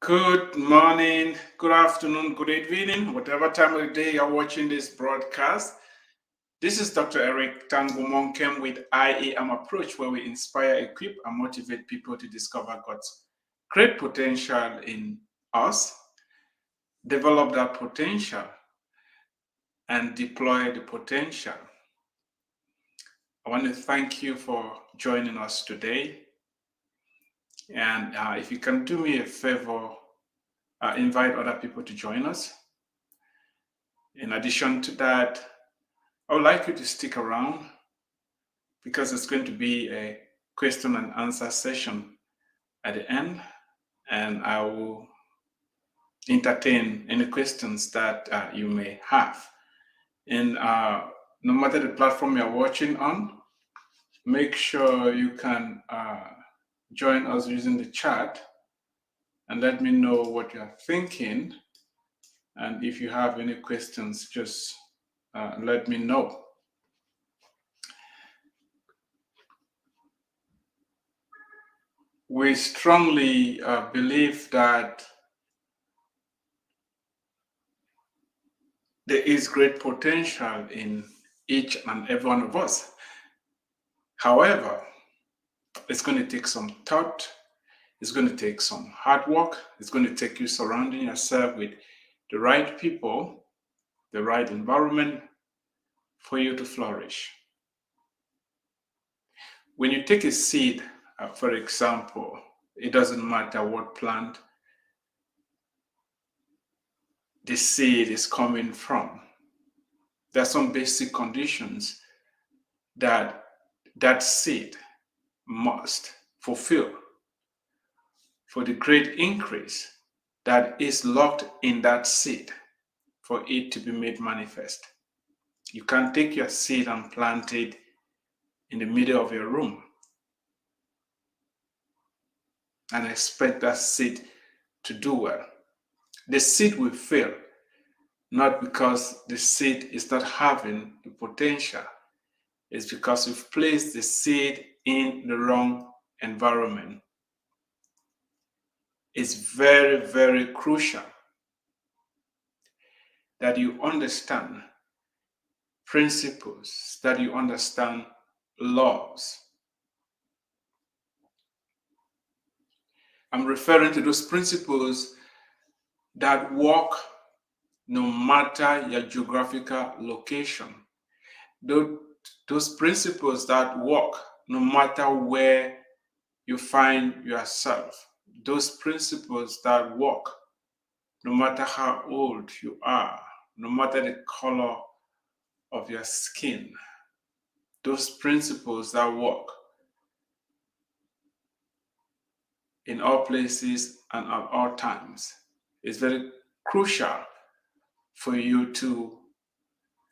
Good morning, good afternoon, good evening, whatever time of the day you're watching this broadcast. This is Dr. Drtangumonkem with iemapproach, where we inspire, equip, and motivate people to discover God's great potential in us, develop that potential, and deploy the potential. I want to thank you for joining us today. And if you can do me a favor, invite other people to join us. In addition to that, I would like you to stick around because it's going to be a question and answer session at the end, and I will entertain any questions that you may have. And no matter the platform you're watching on, make sure you can join us using the chat and let me know what you're thinking. And if you have any questions, just let me know. We strongly believe that there is great potential in each and every one of us. However, it's going to take some thought, it's going to take some hard work, it's going to take you surrounding yourself with the right people, the right environment for you to flourish. When you take a seed, for example, it doesn't matter what plant the seed is coming from. There are some basic conditions that that seed must fulfill for the great increase that is locked in that seed for it to be made manifest. You can't take your seed and plant it in the middle of your room and expect that seed to do well. The seed will fail, not because the seed is not having the potential. It's because you've placed the seed in the wrong environment. It's very, very crucial that you understand principles, that you understand laws. I'm referring to those principles that work no matter your geographical location. Those principles that work no matter where you find yourself. Those principles that work no matter how old you are, no matter the color of your skin. Those principles that work in all places and at all times. It's very crucial for you to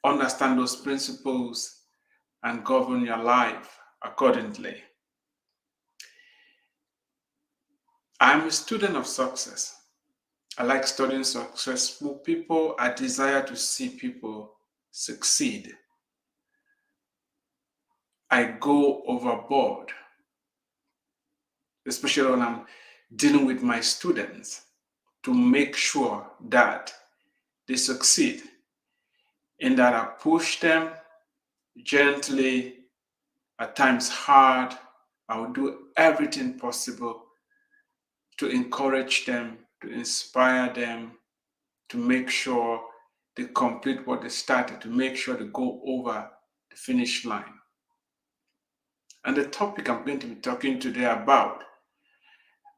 understand those principles and govern your life accordingly. I'm a student of success. I like studying successful people. I desire to see people succeed. I go overboard, especially when I'm dealing with my students, to make sure that they succeed, and that I push them gently, at times hard. I will do everything possible to encourage them, to inspire them, to make sure they complete what they started, to make sure they go over the finish line. And the topic I'm going to be talking today about,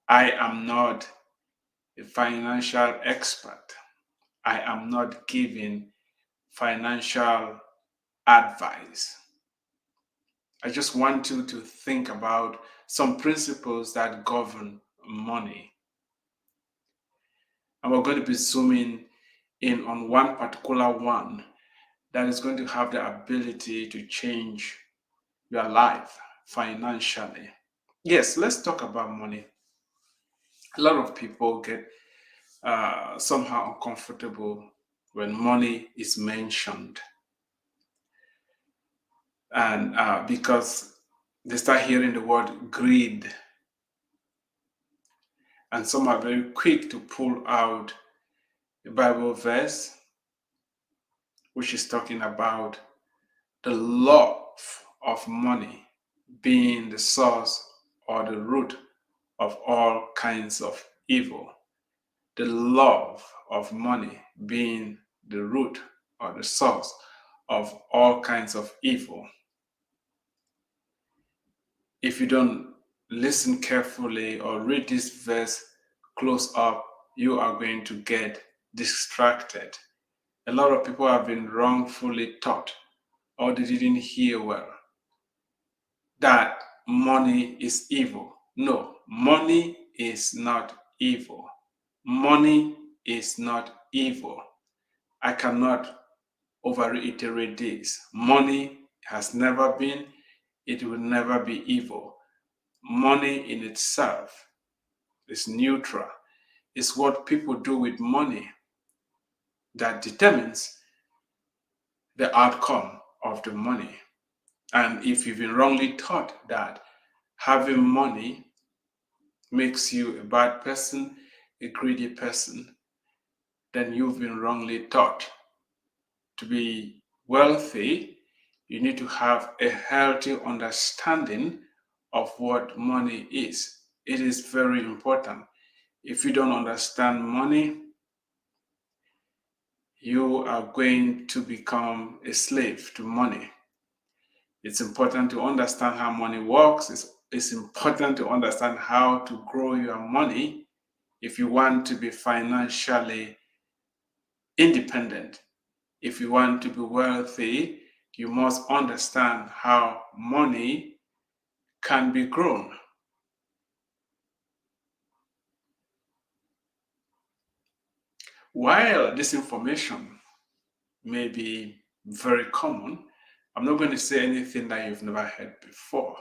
I am not a financial expert. I am not giving financial advice. I just want you to think about some principles that govern money. And we're going to be zooming in on one particular one that is going to have the ability to change your life financially. Yes, let's talk about money. A lot of people get somehow uncomfortable when money is mentioned. And because they start hearing the word greed. And some are very quick to pull out a Bible verse which is talking about the love of money being the source or the root of all kinds of evil. The love of money being the root or the source of all kinds of evil. If you don't listen carefully or read this verse close up, you are going to get distracted. A lot of people have been wrongfully taught or they didn't hear well that money is evil. No, money is not evil. Money is not evil. I cannot over reiterate this. Money has never been, it will never be evil. Money in itself is neutral. It's what people do with money that determines the outcome of the money. And if you've been wrongly taught that having money makes you a bad person, a greedy person, then you've been wrongly taught. To be wealthy, you need to have a healthy understanding of what money is. It is very important. If you don't understand money, you are going to become a slave to money. It's important to understand how money works. It's important to understand how to grow your money if you want to be financially independent. If you want to be wealthy, you must understand how money can be grown. While this information may be very common, I'm not going to say anything that you've never heard before.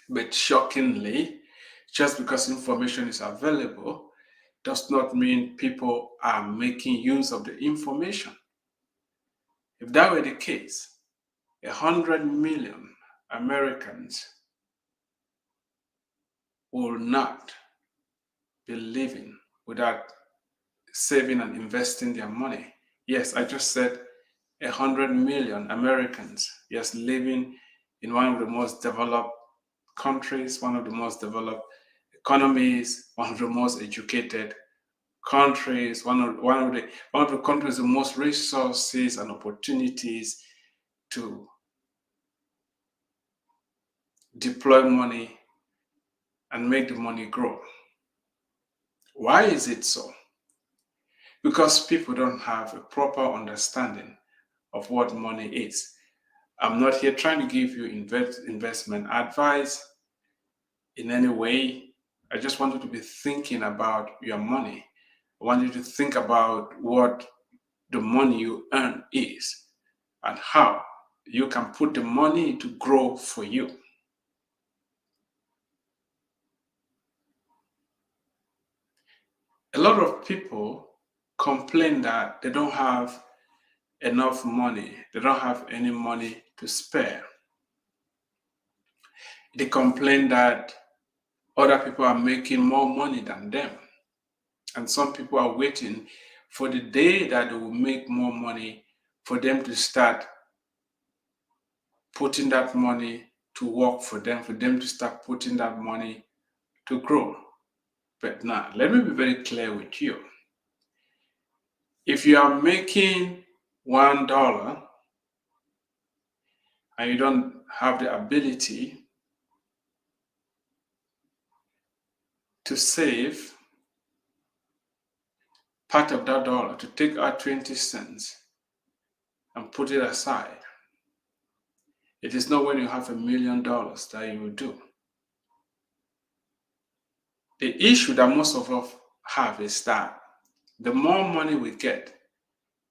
But shockingly, just because information is available does not mean people are making use of the information. If that were the case, 100 million Americans will not be living without saving and investing their money. Yes, I just said 100 million Americans, yes, living in one of the most developed countries, one of the most developed economies, one of the most educated countries, one of the countries with most resources and opportunities to deploy money and make the money grow. Why is it so? Because people don't have a proper understanding of what money is. I'm not here trying to give you investment advice in any way. I just want you to be thinking about your money. I want you to think about what the money you earn is and how you can put the money to grow for you. A lot of people complain that they don't have enough money, they don't have any money to spare. They complain that other people are making more money than them. And some people are waiting for the day that they will make more money for them to start putting that money to work for them to start putting that money to grow. But now, let me be very clear with you. If you are making $1 and you don't have the ability to save part of that dollar, to take out 20 cents and put it aside, it is not when you have $1 million that you will do. The issue that most of us have is that the more money we get,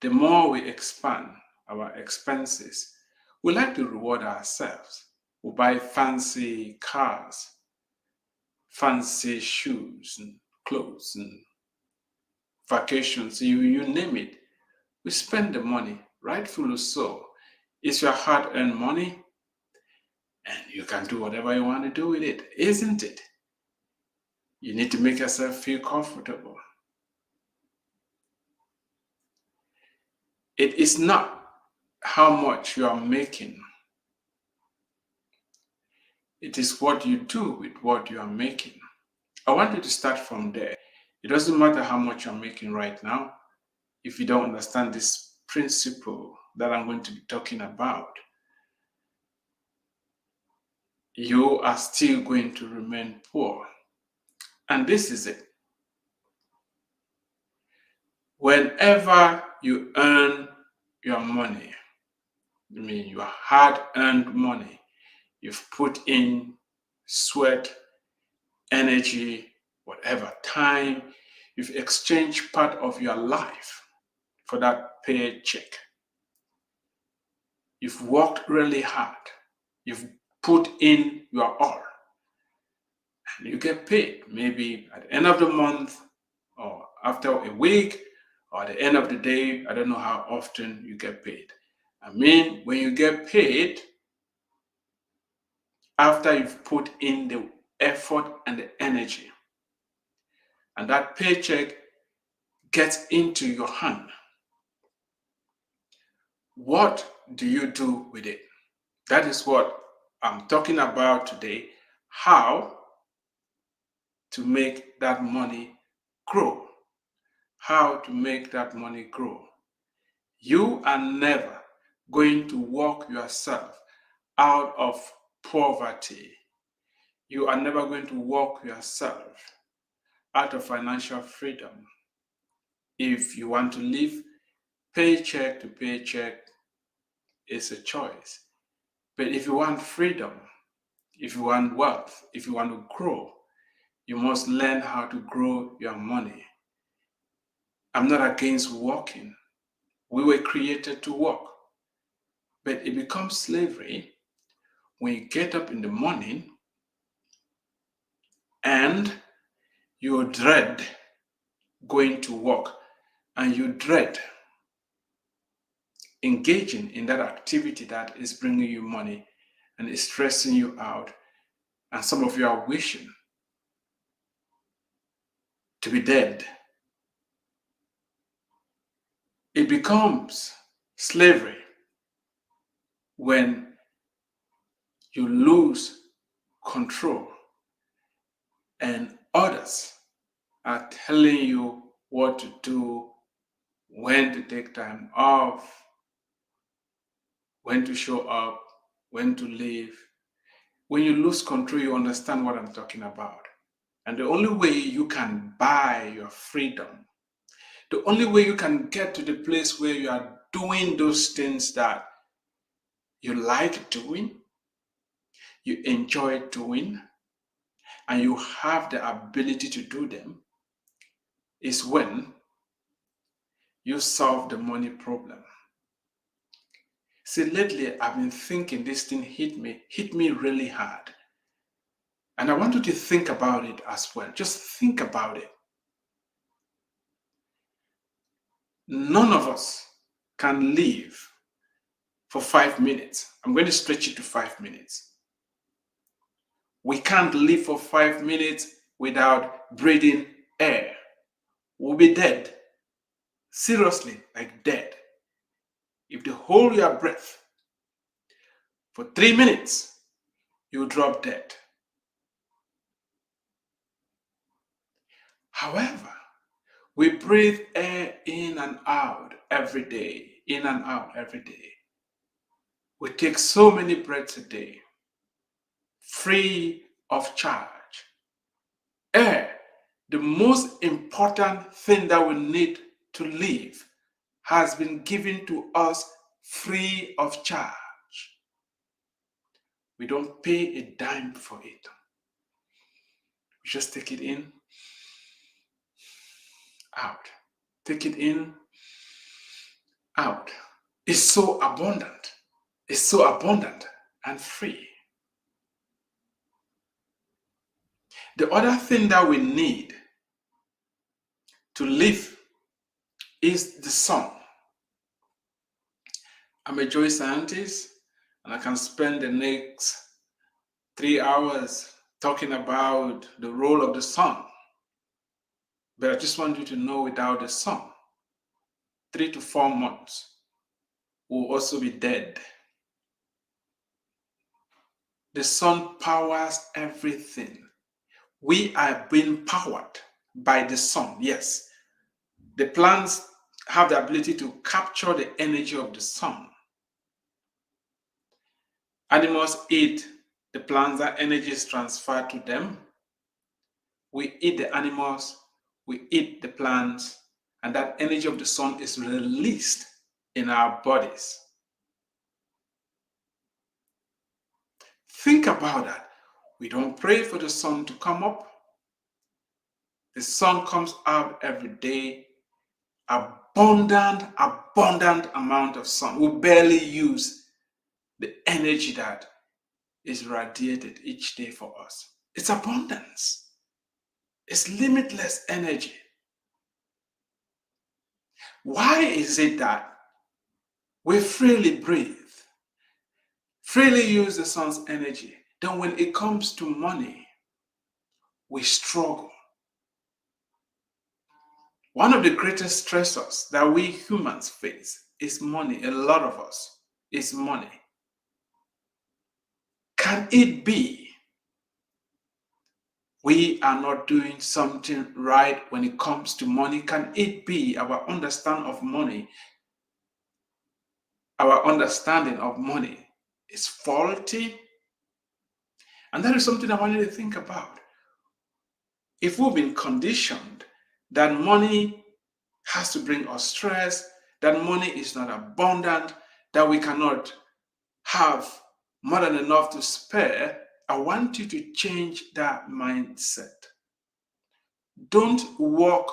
the more we expand our expenses. We like to reward ourselves. We buy fancy cars, fancy shoes and clothes and vacations, you name it. We spend the money, rightfully so. It's your hard-earned money, and you can do whatever you want to do with it, isn't it? You need to make yourself feel comfortable. It is not how much you are making. It is what you do with what you are making. I want you to start from there. It doesn't matter how much you're making right now. If you don't understand this principle that I'm going to be talking about, you are still going to remain poor. And this is it. Whenever you earn your money, I mean your hard-earned money, you've put in sweat, energy, whatever, time, you've exchanged part of your life for that paycheck. You've worked really hard. You've put in your all. And you get paid maybe at the end of the month or after a week or at the end of the day. I don't know how often you get paid. I mean, when you get paid, after you've put in the effort and the energy, and that paycheck gets into your hand, what do you do with it? That is what I'm talking about today. How to make that money grow. How to make that money grow. You are never going to work yourself out of poverty. You are never going to work yourself out of financial freedom. If you want to live paycheck to paycheck, it's a choice. But if you want freedom, if you want wealth, if you want to grow, you must learn how to grow your money. I'm not against working. We were created to work. But it becomes slavery when you get up in the morning and you dread going to work and you dread engaging in that activity that is bringing you money and is stressing you out, and some of you are wishing to be dead. It becomes slavery when you lose control and others are telling you what to do, when to take time off, when to show up, when to leave. When you lose control, you understand what I'm talking about. And the only way you can buy your freedom, the only way you can get to the place where you are doing those things that you like doing, you enjoy doing, and you have the ability to do them, is when you solve the money problem. See, lately I've been thinking this thing hit me really hard. And I want you to think about it as well. Just think about it. None of us can live for 5 minutes. I'm going to stretch it to 5 minutes. We can't live for 5 minutes without breathing air. We'll be dead. Seriously, like dead. If you hold your breath for 3 minutes, you drop dead. However, we breathe air in and out every day, in and out every day. We take so many breaths a day, free of charge. Air, the most important thing that we need to live, has been given to us free of charge. We don't pay a dime for it. We just take it in, out. Take it in, out. It's so abundant. It's so abundant and free. The other thing that we need to live is the sun. I'm a joy scientist, and I can spend the next 3 hours talking about the role of the sun. But I just want you to know, without the sun, 3 to 4 months will also be dead. The sun powers everything. We are being powered by the sun. Yes, the plants have the ability to capture the energy of the sun. Animals eat the plants, that energy is transferred to them. We eat the animals, we eat the plants, and that energy of the sun is released in our bodies. Think about that. We don't pray for the sun to come up. The sun comes out every day. Abundant amount of sun. We barely use the energy that is radiated each day for us. It's abundance. It's limitless energy. Why is it that we freely breathe, freely use the sun's energy, then when it comes to money, we struggle? One of the greatest stressors that we humans face is money. A lot of us is money. Can it be we are not doing something right when it comes to money? Can it be our understanding of money is faulty? And that is something I want you to think about. If we've been conditioned that money has to bring us stress, that money is not abundant, that we cannot have more than enough to spare, I want you to change that mindset. Don't work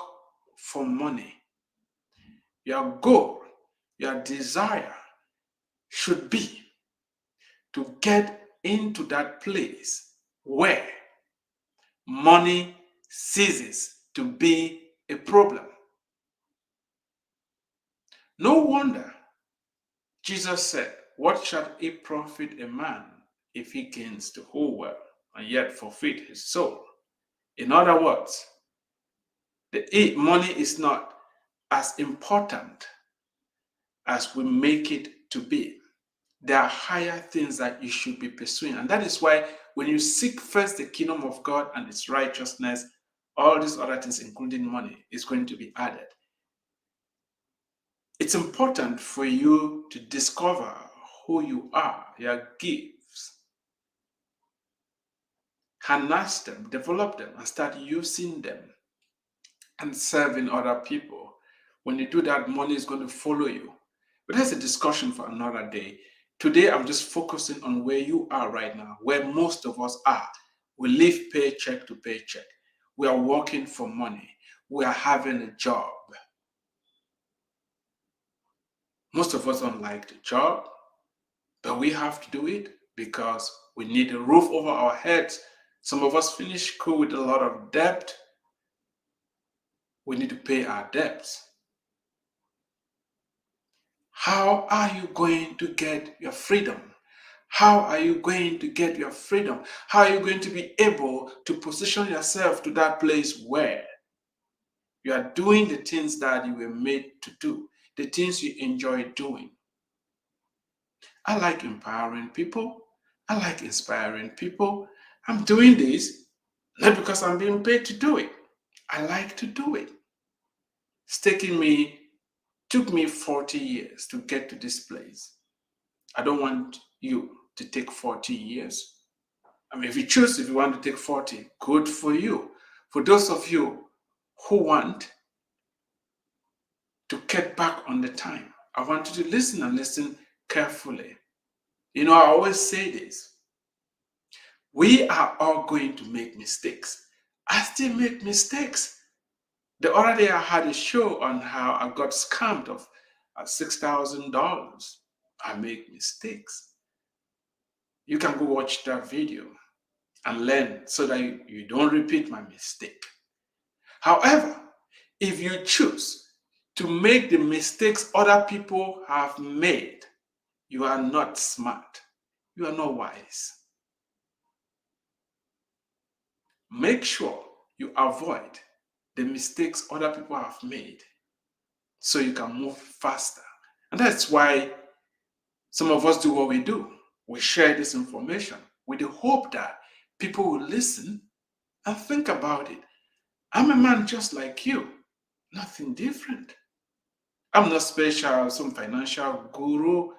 for money. Your goal, your desire should be to get into that place where money ceases to be a problem. No wonder Jesus said, "What shall it profit a man if he gains the whole world and yet forfeit his soul?" In other words, the money is not as important as we make it to be. There are higher things that you should be pursuing. And that is why when you seek first the kingdom of God and its righteousness, all these other things, including money, is going to be added. It's important for you to discover who you are, your gifts, harness them, develop them, and start using them and serving other people. When you do that, money is going to follow you. But that's a discussion for another day. Today, I'm just focusing on where you are right now, where most of us are. We live paycheck to paycheck. We are working for money. We are having a job. Most of us don't like the job, but we have to do it because we need a roof over our heads. Some of us finish school with a lot of debt. We need to pay our debts. How are you going to get your freedom? How are you going to get your freedom? How are you going to be able to position yourself to that place where you are doing the things that you were made to do, the things you enjoy doing? I like empowering people. I like inspiring people. I'm doing this not because I'm being paid to do it. I like to do it. Took me 40 years to get to this place. I don't want you to take 40 years. I mean, if you want to take 40, good for you. For those of you who want to get back on the time, I want you to listen and listen carefully. You know, I always say this. We are all going to make mistakes. I still make mistakes. The other day I had a show on how I got scammed of $6,000. I make mistakes. You can go watch that video and learn so that you don't repeat my mistake. However, if you choose to make the mistakes other people have made, you are not smart. You are not wise. Make sure you avoid the mistakes other people have made so you can move faster. And that's why some of us do what we do. We share this information with the hope that people will listen and think about it. I'm a man just like you, nothing different. I'm not special, some financial guru.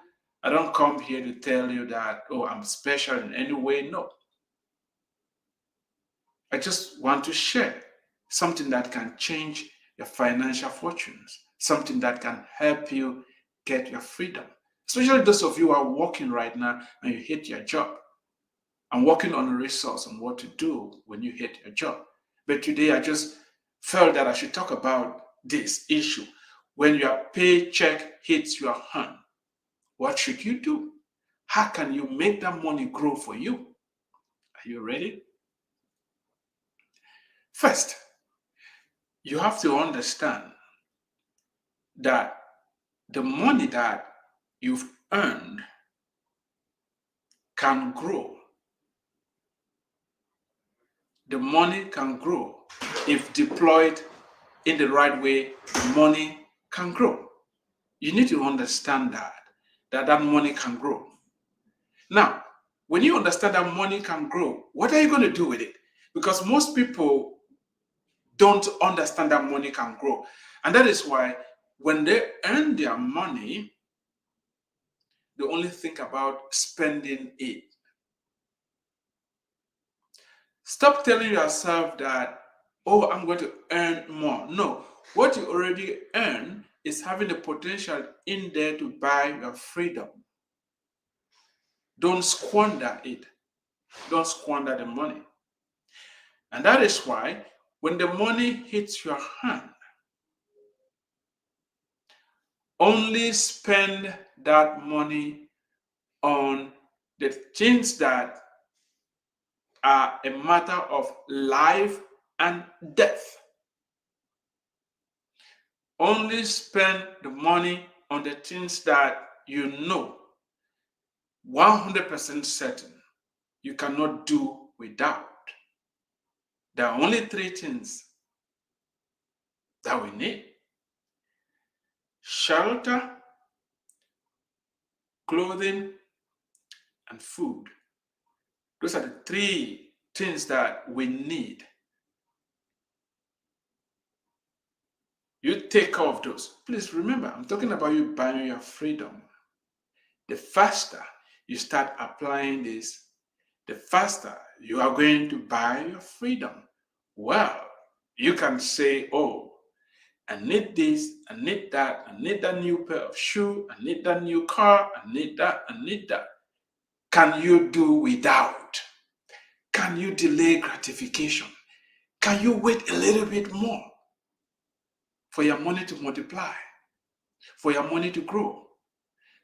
I don't come here to tell you that, oh, I'm special in any way. No. I just want to share something that can change your financial fortunes, something that can help you get your freedom. Especially those of you who are working right now and you hate your job. I'm working on a resource on what to do when you hate your job. But today I just felt that I should talk about this issue. When your paycheck hits your hand, what should you do? How can you make that money grow for you? Are you ready? First, you have to understand that the money that you've earned can grow. The money can grow. If deployed in the right way, money can grow. You need to understand that money can grow. Now, when you understand that money can grow, what are you going to do with it? Because most people don't understand that money can grow. And that is why when they earn their money, they only think about spending it. Stop telling yourself that, oh, I'm going to earn more. No, what you already earn is having the potential in there to buy your freedom. Don't squander it. Don't squander the money. And that is why when the money hits your hand, only spend that money on the things that are a matter of life and death. Only spend the money on the things that you know 100% certain you cannot do without. There are only three things that we need: shelter, clothing, and food. Those are the three things that we need. You take care of those. Please remember, I'm talking about you buying your freedom. The faster you start applying this, the faster you are going to buy your freedom. Well, you can say, oh, I need this, I need that, I need that new pair of shoes, I need that new car, I need that, I need that. Can you do without? Can you delay gratification? Can you wait a little bit more for your money to multiply, for your money to grow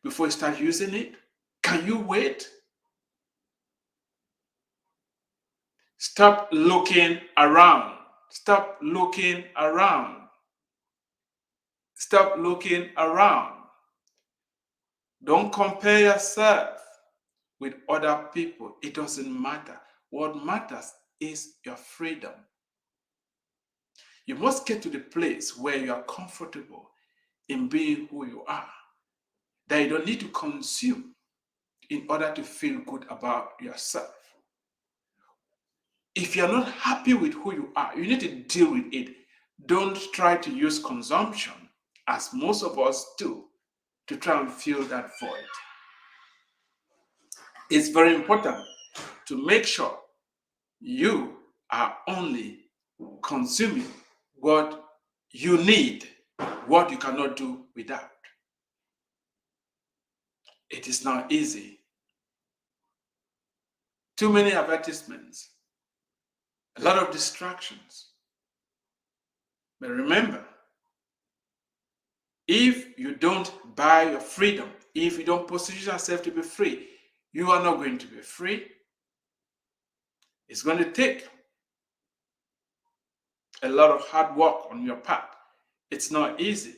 before you start using it? Can you wait? Stop looking around. Stop looking around. Stop looking around. Don't compare yourself with other people. It doesn't matter. What matters is your freedom. You must get to the place where you are comfortable in being who you are, that you don't need to consume in order to feel good about yourself. If you're not happy with who you are, you need to deal with it. Don't try to use consumption, as most of us do, to try and fill that void. It's very important to make sure you are only consuming what you need, what you cannot do without. It is not easy. Too many advertisements, a lot of distractions. But remember, if you don't buy your freedom, if you don't position yourself to be free, you are not going to be free. It's going to take a lot of hard work on your part. It's not easy,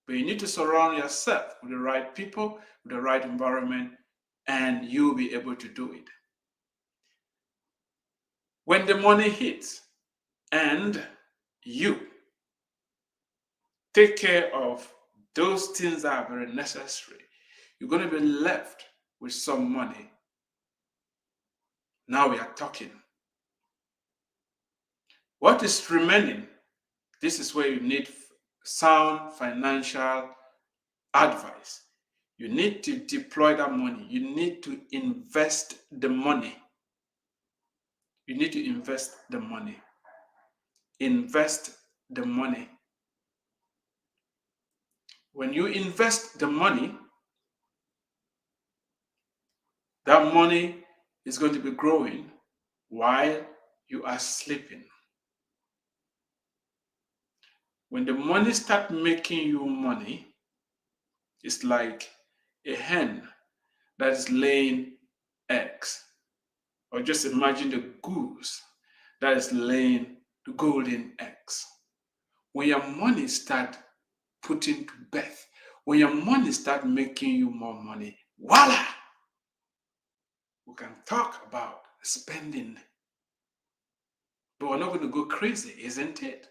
but you need to surround yourself with the right people, with the right environment, and you'll be able to do it. When the money hits and you take care of those things that are very necessary, you're going to be left with some money. Now we are talking. What is remaining? This is where you need sound financial advice. You need to deploy that money. You need to invest the money. You need to invest the money. Invest the money. When you invest the money, that money is going to be growing while you are sleeping. When the money starts making you money, it's like a hen that is laying eggs. Or just imagine the goose that is laying the golden eggs. When your money start putting to birth, when your money start making you more money, voila! We can talk about spending. But we're not going to go crazy, isn't it?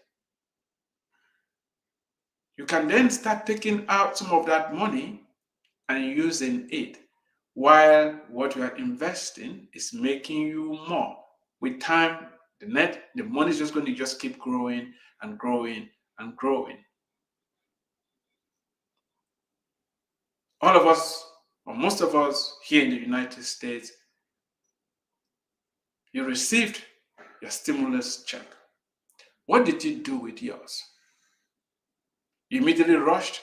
You can then start taking out some of that money and using it while what you are investing is making you more. With time, the money is just going to just keep growing and growing and growing. All of us, or most of us here in the United States, you received your stimulus check. What did you do with yours? You immediately rushed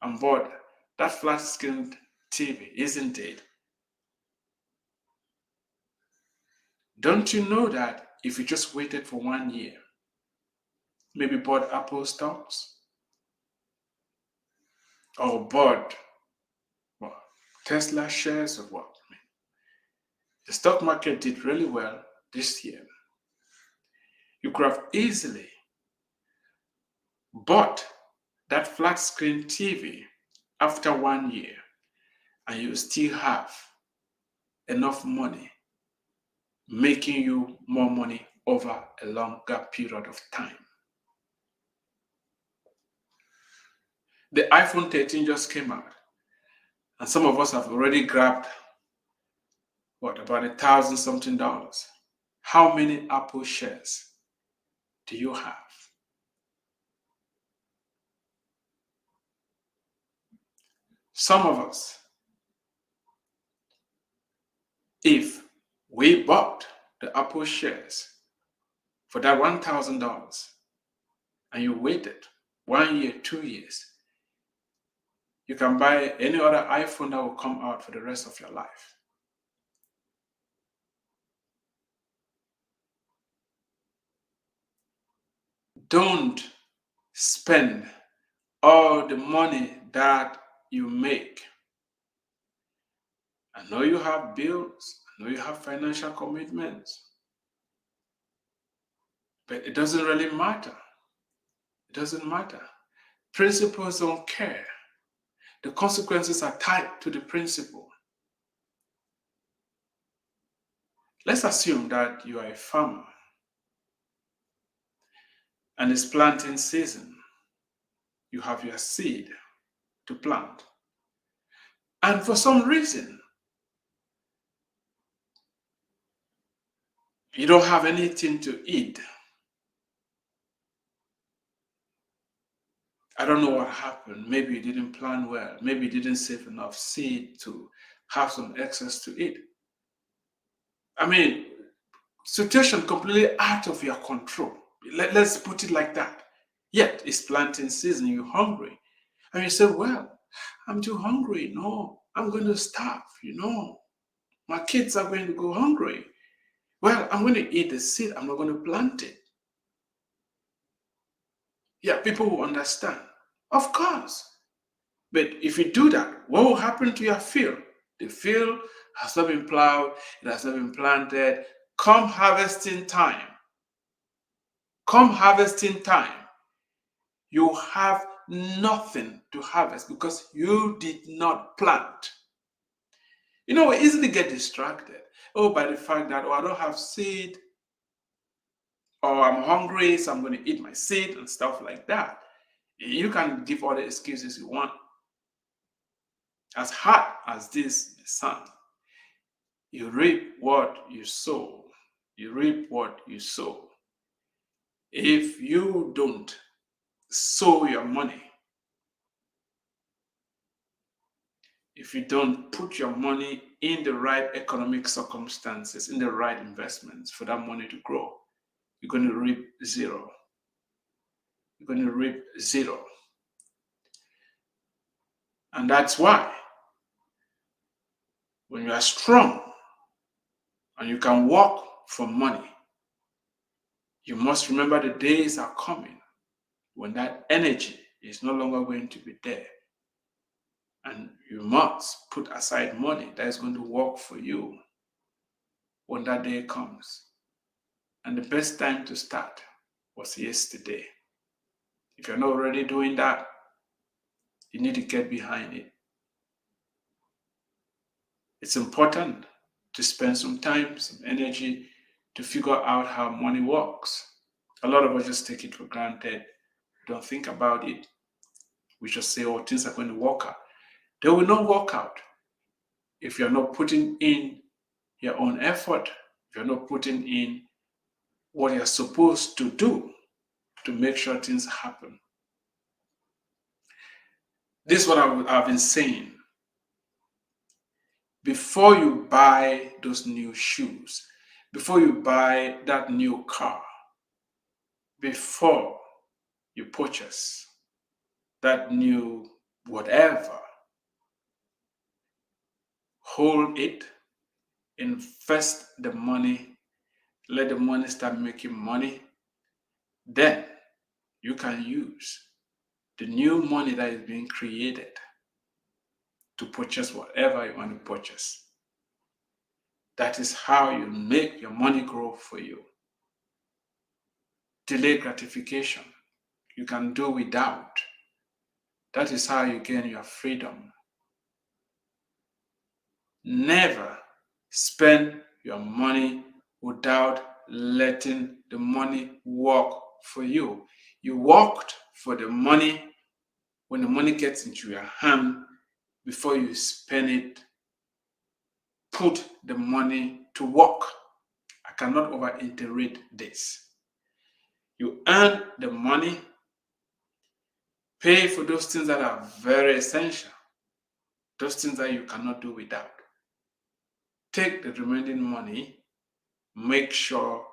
and bought that flat screen TV, isn't it? Don't you know that if you just waited for 1 year, maybe bought Apple stocks or bought Tesla shares or what? The stock market did really well this year. You could have easily bought that flat screen TV after 1 year and you still have enough money, making you more money over a longer period of time. The iPhone 13 just came out, and some of us have already grabbed about $1,000 something. How many Apple shares do you have? Some of us, if we bought the Apple shares for that $1,000 and you waited 1 year, 2 years, you can buy any other iPhone that will come out for the rest of your life. Don't spend all the money that you make. I know you have bills, I know you have financial commitments, but it doesn't really matter. It doesn't matter. Principles don't care. The consequences are tied to the principle. Let's assume that you are a farmer and it's planting season. You have your seed to plant. And for some reason, you don't have anything to eat. I don't know what happened. Maybe you didn't plan well. Maybe you didn't save enough seed to have some excess to eat. I mean, situation completely out of your control. Let's put it like that. Yet it's planting season, you're hungry. And you say, well, I'm too hungry. No, I'm going to starve, My kids are going to go hungry. Well, I'm going to eat the seed. I'm not going to plant it. Yeah, people will understand. Of course. But if you do that, what will happen to your field? The field has not been plowed. It has not been planted. Come harvesting time, you have nothing to harvest because you did not plant. We easily get distracted. By the fact that, I don't have seed, or I'm hungry, so I'm going to eat my seed and stuff like that. You can give all the excuses you want. As hard as this may sound, you reap what you sow. You reap what you sow. If you don't sow your money, if you don't put your money in the right economic circumstances, in the right investments for that money to grow, you're going to reap zero. You're going to reap zero. And that's why when you are strong and you can work for money, you must remember the days are coming when that energy is no longer going to be there. And you must put aside money that is going to work for you when that day comes. And the best time to start was yesterday. If you're not already doing that, you need to get behind it. It's important to spend some time, some energy to figure out how money works. A lot of us just take it for granted, don't think about it. We just say, oh, things are going to work out. They will not work out if you're not putting in your own effort, if you're not putting in what you're supposed to do to make sure things happen. This is what I've been saying. Before you buy those new shoes, before you buy that new car, before you purchase that new whatever, hold it, invest the money, let the money start making money. Then you can use the new money that is being created to purchase whatever you want to purchase. That is how you make your money grow for you. Delayed gratification, you can do without. That is how you gain your freedom. Never spend your money without letting the money work for you. You worked for the money. When the money gets into your hand, before you spend it, put the money to work. I cannot overiterate this. You earn the money, pay for those things that are very essential, those things that you cannot do without. Take the remaining money, make sure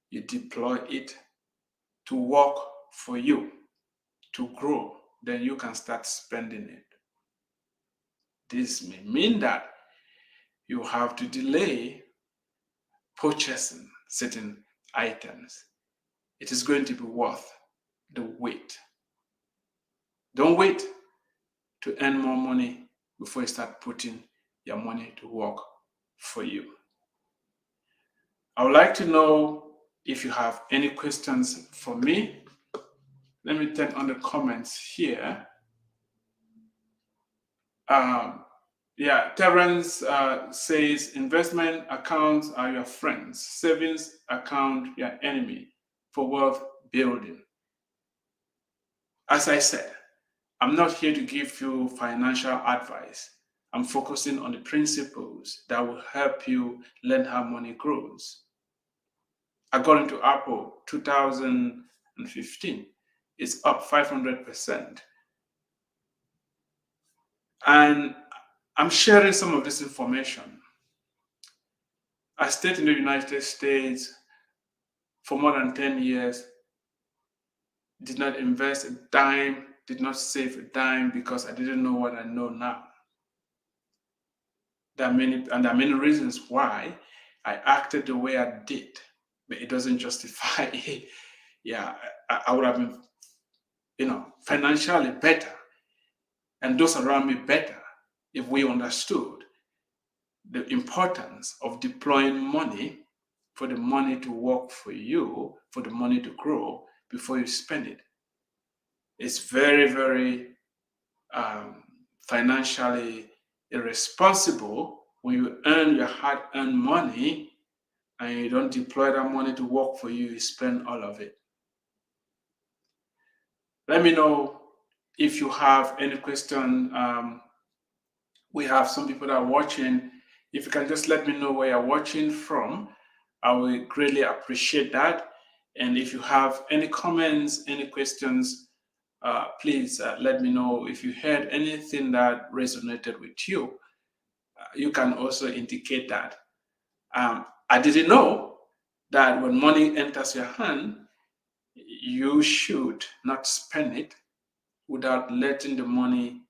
you deploy it to work for you, to grow. Then you can start spending it. This may mean that you have to delay purchasing certain items. It is going to be worth the wait. Don't wait to earn more money before you start putting your money to work for you. I would like to know if you have any questions for me. Let me turn on the comments here. Terence says investment accounts are your friends, savings account your enemy for wealth building. As I said, I'm not here to give you financial advice. I'm focusing on the principles that will help you learn how money grows. According to Apple 2015, it's up 500%. And I'm sharing some of this information. I stayed in the United States for more than 10 years, did not invest a dime, did not save a dime because I didn't know what I know now. There are many reasons why I acted the way I did, but it doesn't justify it. Yeah, I would have been, financially better and those around me better if we understood the importance of deploying money for the money to work for you, for the money to grow before you spend it. It's very, very financially irresponsible when you earn your hard-earned money and you don't deploy that money to work for you, you spend all of it. Let me know If you have any question, we have some people that are watching. If you can just let me know where you're watching from, I will greatly appreciate that. And if you have any comments, any questions, please let me know. If you heard anything that resonated with you, you can also indicate that. I didn't know that when money enters your hand, you should not spend it without letting the money,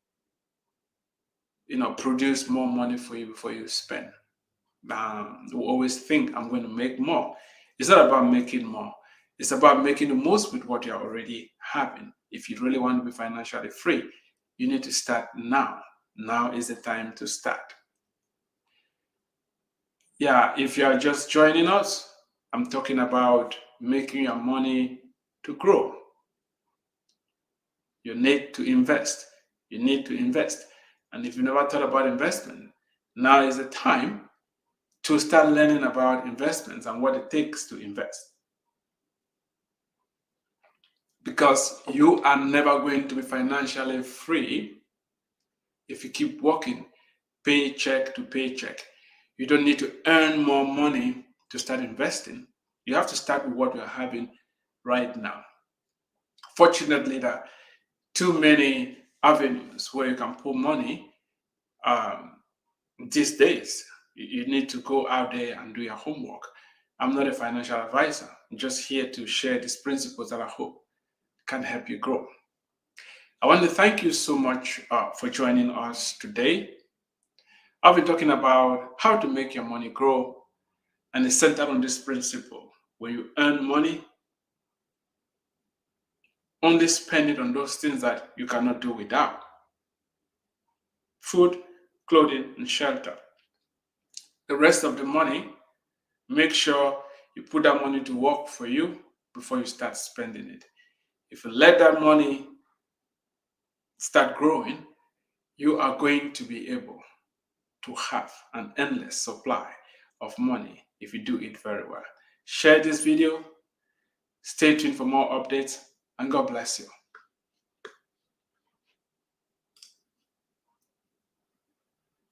produce more money for you before you spend. We always think I'm going to make more. It's not about making more. It's about making the most with what you're already having. If you really want to be financially free, you need to start now. Now is the time to start. Yeah, if you are just joining us, I'm talking about making your money to grow. You need to invest. You need to invest. And if you never thought about investment, now is the time to start learning about investments and what it takes to invest. Because you are never going to be financially free if you keep working paycheck to paycheck. You don't need to earn more money to start investing. You have to start with what you're having right now. Fortunately, there are too many avenues where you can put money these days. You need to go out there and do your homework. I'm not a financial advisor. I'm just here to share these principles that I hope can help you grow. I want to thank you so much for joining us today. I've been talking about how to make your money grow, and it's centered on this principle. When you earn money, only spend it on those things that you cannot do without: food, clothing, and shelter. The rest of the money, make sure you put that money to work for you before you start spending it. If you let that money start growing, you are going to be able to have an endless supply of money if you do it very well. Share this video, stay tuned for more updates, and God bless you.